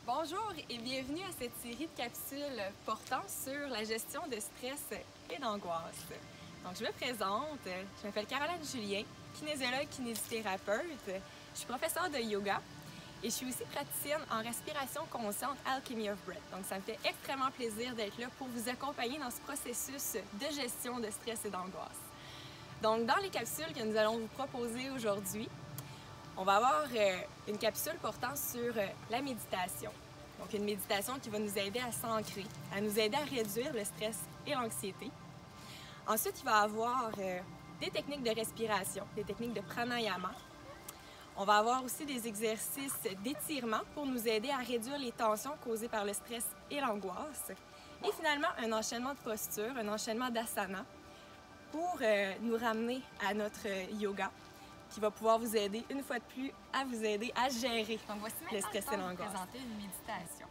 Bonjour et bienvenue à cette série de capsules portant sur la gestion de stress et d'angoisse. Donc, je me présente, je m'appelle Caroline Julien, kinésiologue, kinésithérapeute, je suis professeure de yoga et je suis aussi praticienne en respiration consciente Alchemy of Breath. Donc, ça me fait extrêmement plaisir d'être là pour vous accompagner dans ce processus de gestion de stress et d'angoisse. Donc, dans les capsules que nous allons vous proposer aujourd'hui, on va avoir une capsule portant sur la méditation. Donc, une méditation qui va nous aider à s'ancrer, à nous aider à réduire le stress et l'anxiété. Ensuite, il va y avoir des techniques de respiration, des techniques de pranayama. On va avoir aussi des exercices d'étirement pour nous aider à réduire les tensions causées par le stress et l'angoisse. Et finalement, un enchaînement de postures, un enchaînement d'asana pour nous ramener à notre yoga, qui va pouvoir vous aider, une fois de plus, à vous aider à gérer le stress et l'angoisse. Je vais vous présenter une méditation.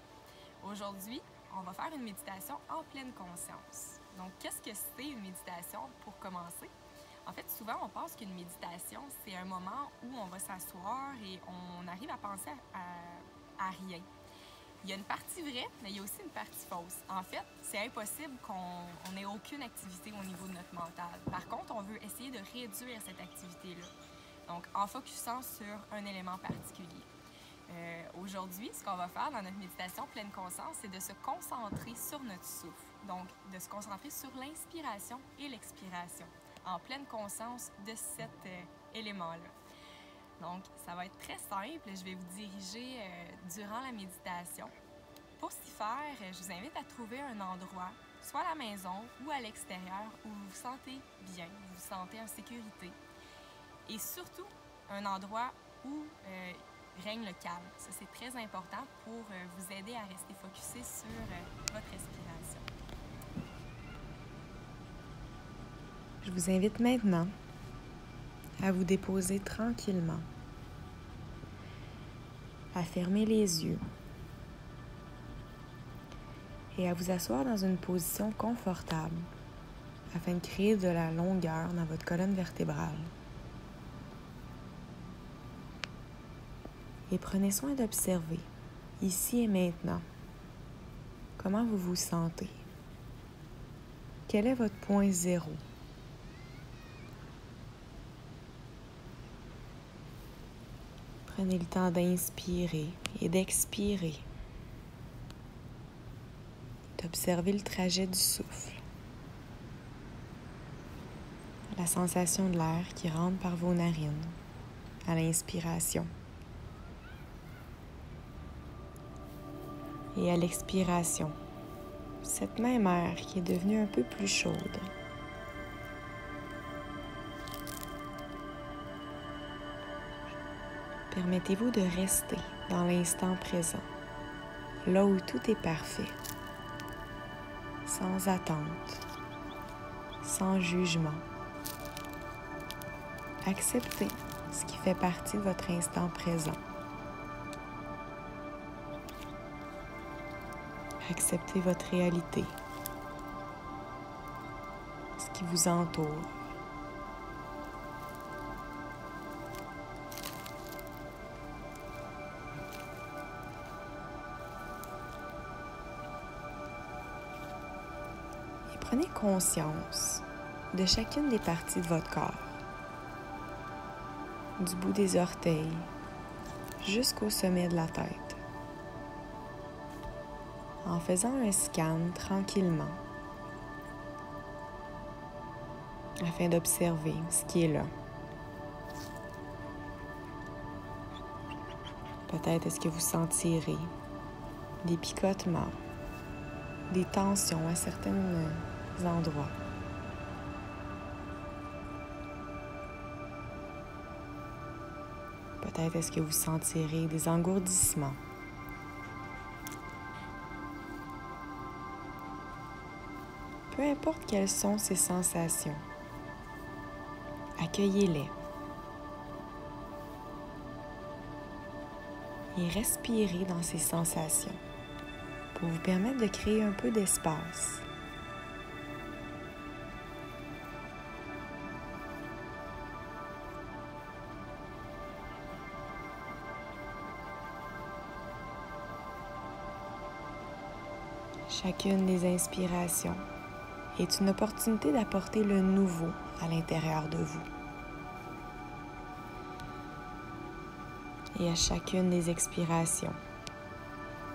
Aujourd'hui, on va faire une méditation en pleine conscience. Donc, qu'est-ce que c'est une méditation pour commencer? En fait, souvent, on pense qu'une méditation, c'est un moment où on va s'asseoir et on arrive à penser à rien. Il y a une partie vraie, mais il y a aussi une partie fausse. En fait, c'est impossible qu'on n'ait aucune activité au niveau de notre mental. Par contre, on veut essayer de réduire cette activité-là. Donc, en focusant sur un élément particulier. Aujourd'hui, ce qu'on va faire dans notre méditation pleine conscience, c'est de se concentrer sur notre souffle. Donc, de se concentrer sur l'inspiration et l'expiration, en pleine conscience de cet élément-là. Donc, ça va être très simple. Je vais vous diriger durant la méditation. Pour s'y faire, je vous invite à trouver un endroit, soit à la maison ou à l'extérieur, où vous vous sentez bien, vous vous sentez en sécurité. Et surtout, un endroit où règne le calme. Ça, c'est très important pour vous aider à rester focusé sur votre respiration. Je vous invite maintenant à vous déposer tranquillement, à fermer les yeux et à vous asseoir dans une position confortable afin de créer de la longueur dans votre colonne vertébrale. Et prenez soin d'observer, ici et maintenant, comment vous vous sentez. Quel est votre point zéro? Prenez le temps d'inspirer et d'expirer, d'observer le trajet du souffle, la sensation de l'air qui rentre par vos narines à l'inspiration. Et à l'expiration, cette même air qui est devenue un peu plus chaude. Permettez-vous de rester dans l'instant présent, là où tout est parfait, sans attente, sans jugement. Acceptez ce qui fait partie de votre instant présent. Acceptez votre réalité, ce qui vous entoure. Et prenez conscience de chacune des parties de votre corps, du bout des orteils jusqu'au sommet de la tête. En faisant un scan tranquillement, afin d'observer ce qui est là. Peut-être est-ce que vous sentirez des picotements, des tensions à certains endroits. Peut-être est-ce que vous sentirez des engourdissements. Peu importe quelles sont ces sensations, accueillez-les et respirez dans ces sensations pour vous permettre de créer un peu d'espace. Chacune des inspirations est une opportunité d'apporter le nouveau à l'intérieur de vous. Et à chacune des expirations,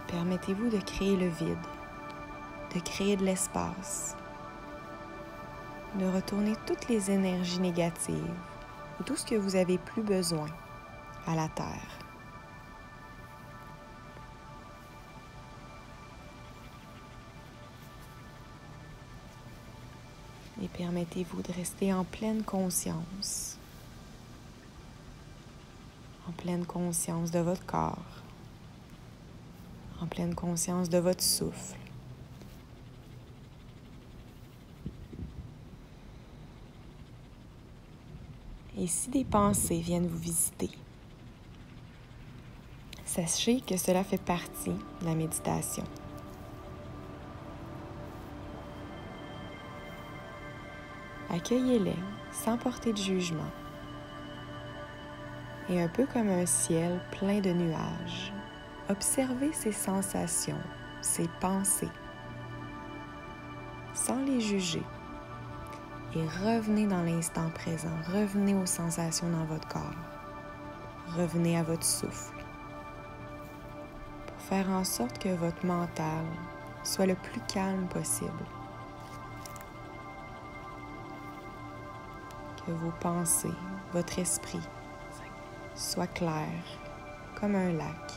permettez-vous de créer le vide, de créer de l'espace, de retourner toutes les énergies négatives ou tout ce que vous avez plus besoin à la Terre. Et permettez-vous de rester en pleine conscience de votre corps, en pleine conscience de votre souffle. Et si des pensées viennent vous visiter, sachez que cela fait partie de la méditation. Accueillez-les sans porter de jugement. Et un peu comme un ciel plein de nuages, observez ces sensations, ces pensées, sans les juger. Et revenez dans l'instant présent, revenez aux sensations dans votre corps, revenez à votre souffle, pour faire en sorte que votre mental soit le plus calme possible, que vos pensées, votre esprit soit clair comme un lac.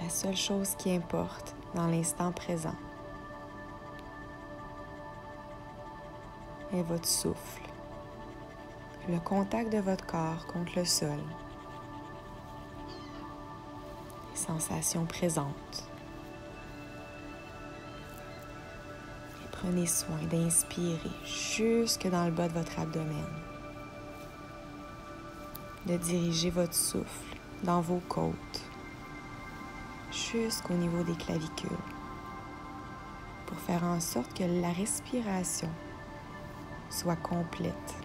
La seule chose qui importe dans l'instant présent est votre souffle, le contact de votre corps contre le sol, les sensations présentes. Et prenez soin d'inspirer jusque dans le bas de votre abdomen, de diriger votre souffle dans vos côtes, jusqu'au niveau des clavicules, pour faire en sorte que la respiration soit complète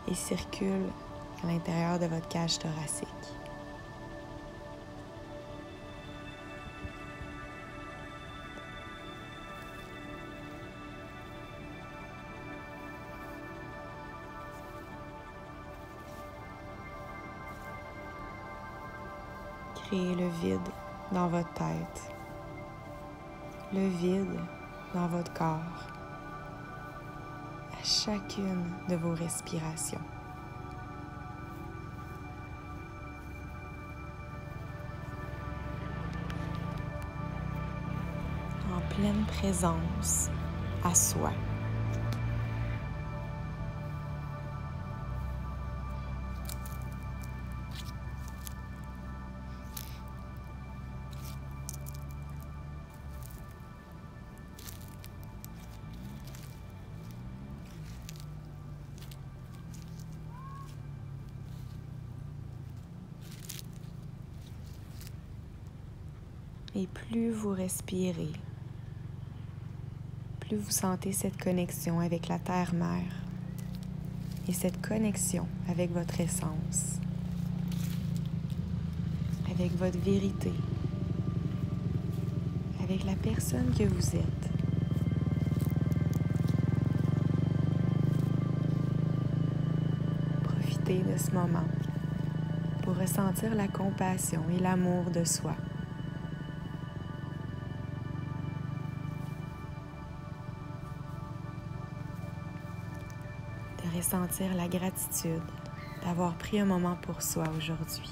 et circule à l'intérieur de votre cage thoracique. Créez le vide dans votre tête, le vide dans votre corps, à chacune de vos respirations. En pleine présence à soi. Et plus vous respirez, plus vous sentez cette connexion avec la Terre-Mère et cette connexion avec votre essence, avec votre vérité, avec la personne que vous êtes. Profitez de ce moment pour ressentir la compassion et l'amour de soi. De ressentir la gratitude d'avoir pris un moment pour soi aujourd'hui.